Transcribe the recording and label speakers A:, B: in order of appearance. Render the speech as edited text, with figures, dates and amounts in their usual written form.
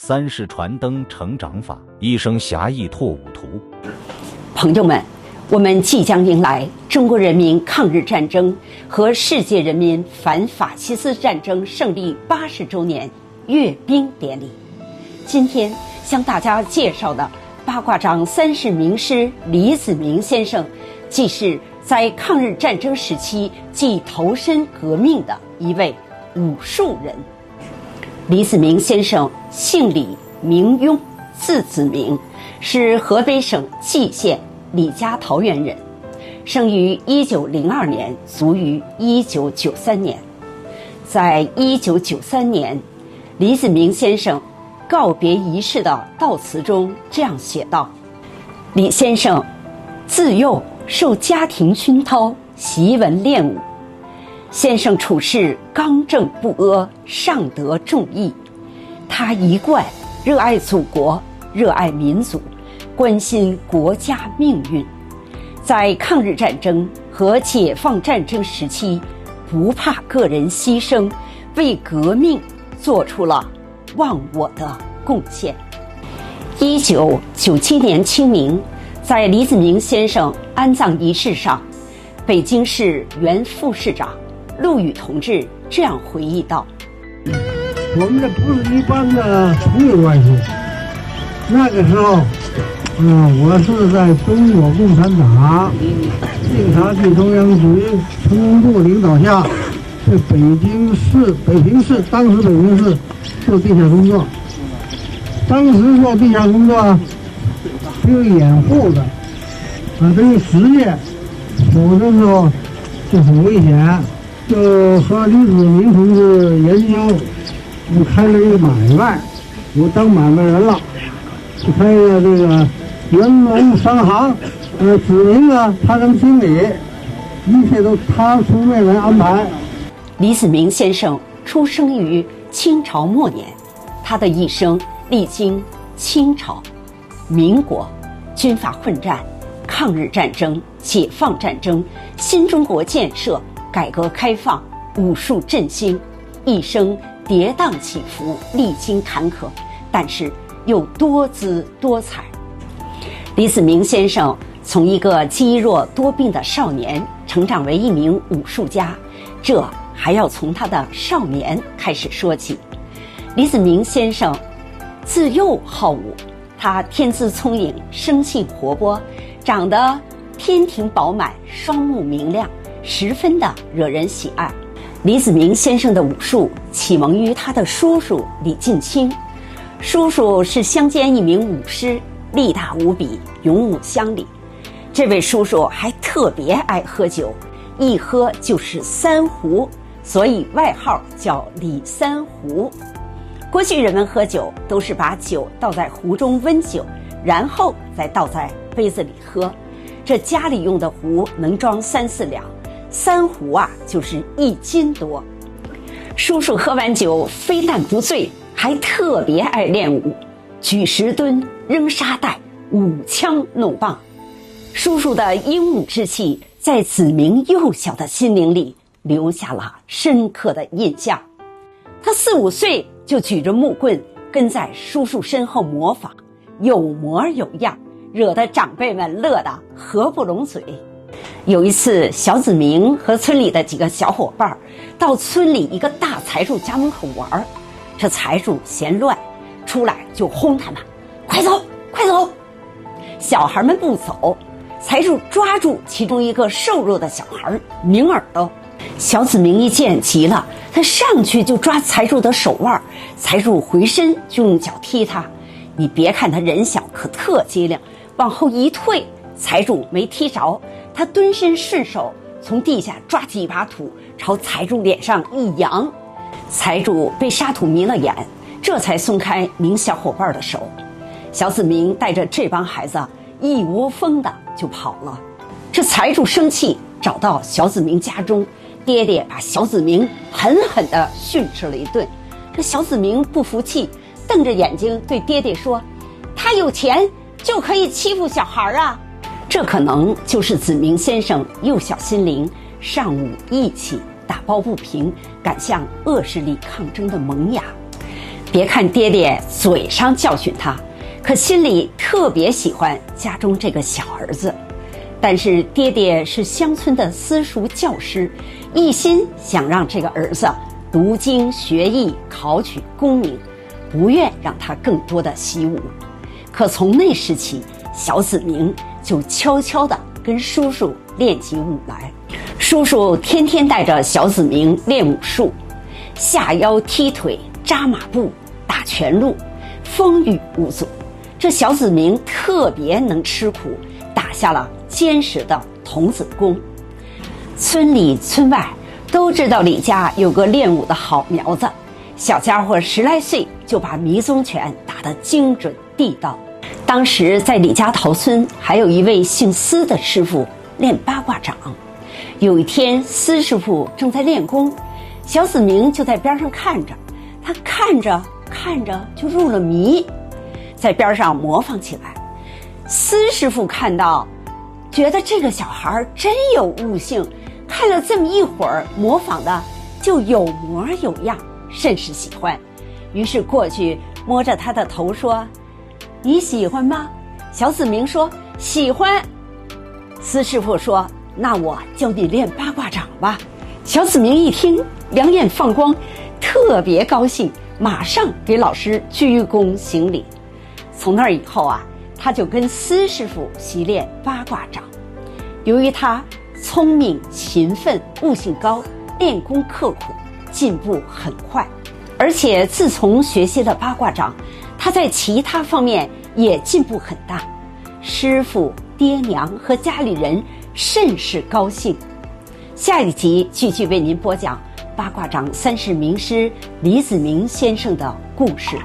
A: 三世传灯成长法，一生侠义拓五途。
B: 朋友们，我们即将迎来中国人民抗日战争和世界人民反法西斯战争胜利80周年阅兵典礼。今天向大家介绍的八卦掌三世名师李子明先生，既是在抗日战争时期即投身革命的一位武术人。李子明先生姓李，名庸，字子明，是河北省蓟县李家桃源人，生于1902年，卒于1993年。在1993年，李子明先生告别仪式的悼词中这样写道：李先生自幼受家庭熏陶，习文练武。先生处事刚正不阿，尚得众义。他一贯热爱祖国，热爱民族，关心国家命运。在抗日战争和解放战争时期，不怕个人牺牲，为革命做出了忘我的贡献。1997年清明，在李子明先生安葬仪式上，北京市原副市长陆羽同志这样回忆道：
C: 我们这不是一般的朋友关系，那个时候我是在中国共产党晋察冀中央局成工部领导下，在北平市当时北平市做地下工作。当时做地下工作是有掩护的这个实业，有的时候就很危险。就和李子明同志研究，我开了一个买卖，我当买卖人了，就开了这个元隆商行。子明呢，他当经理，一切都他出面来安排。
B: 李子明先生出生于清朝末年，他的一生历经清朝、民国、军阀混战、抗日战争、解放战争、新中国建设、改革开放、武术振兴，一生跌宕起伏，历经坎坷，但是又多姿多彩。李子明先生从一个积弱多病的少年成长为一名武术家，这还要从他的少年开始说起。李子明先生自幼好武，他天资聪颖，生性活泼，长得天庭饱满，双目明亮，十分的惹人喜爱。李子明先生的武术启蒙于他的叔叔李近清，叔叔是乡间一名武师，力大无比，勇武乡里。这位叔叔还特别爱喝酒，一喝就是3壶，所以外号叫李三壶。过去人们喝酒都是把酒倒在壶中温酒，然后再倒在杯子里喝，这家里用的壶能装3、4两，3壶就是1斤多。叔叔喝完酒非但不醉，还特别爱练武，举石墩，扔沙袋，舞枪弄棒。叔叔的英武之气在子明幼小的心灵里留下了深刻的印象。他4、5岁就举着木棍跟在叔叔身后模仿，有模有样，惹得长辈们乐得合不拢嘴。有一次，小子明和村里的几个小伙伴到村里一个大财主家门口玩，这财主嫌乱，出来就轰他们：快走快走！小孩们不走，财主抓住其中一个瘦弱的小孩，拧耳朵。小子明一见急了，他上去就抓财主的手腕，财主回身就用脚踢他。你别看他人小，可特机灵，往后一退，财主没踢着，他蹲身顺手从地下抓起一把土，朝财主脸上一扬，财主被沙土迷了眼，这才松开明小伙伴的手。小子明带着这帮孩子一窝蜂的就跑了。这财主生气，找到小子明家中，爹爹把小子明狠狠地训斥了一顿。这小子明不服气，瞪着眼睛对爹爹说：他有钱就可以欺负小孩啊！这可能就是子明先生幼小心灵，尚无义气，打抱不平，敢向恶势力抗争的萌芽。别看爹爹嘴上教训他，可心里特别喜欢家中这个小儿子。但是爹爹是乡村的私塾教师，一心想让这个儿子读经学艺，考取功名，不愿让他更多的习武。可从那时起，小子明就悄悄地跟叔叔练起武来。叔叔天天带着小子明练武术，下腰踢腿，扎马步，打拳路，风雨无阻。这小子明特别能吃苦，打下了坚实的童子功。村里村外都知道李家有个练武的好苗子，小家伙10来岁就把迷踪拳打得精准地道。当时在李家头村还有一位姓司的师傅练八卦掌。有一天，司师傅正在练功，小子明就在边上看着，他看着看着就入了迷，在边上模仿起来。司师傅看到，觉得这个小孩真有悟性，看了这么一会儿，模仿的就有模有样，甚是喜欢。于是过去摸着他的头说：“你喜欢吗？”小子明说：“喜欢。”司师傅说：“那我教你练八卦掌吧。”小子明一听，两眼放光，特别高兴，马上给老师鞠躬行礼。从那以后啊，他就跟司师傅习练八卦掌。由于他聪明勤奋，悟性高，练功刻苦，进步很快。而且自从学习了八卦掌，他在其他方面也进步很大，师傅、爹娘和家里人甚是高兴。下一集继续为您播讲八卦掌3世名师李子明先生的故事。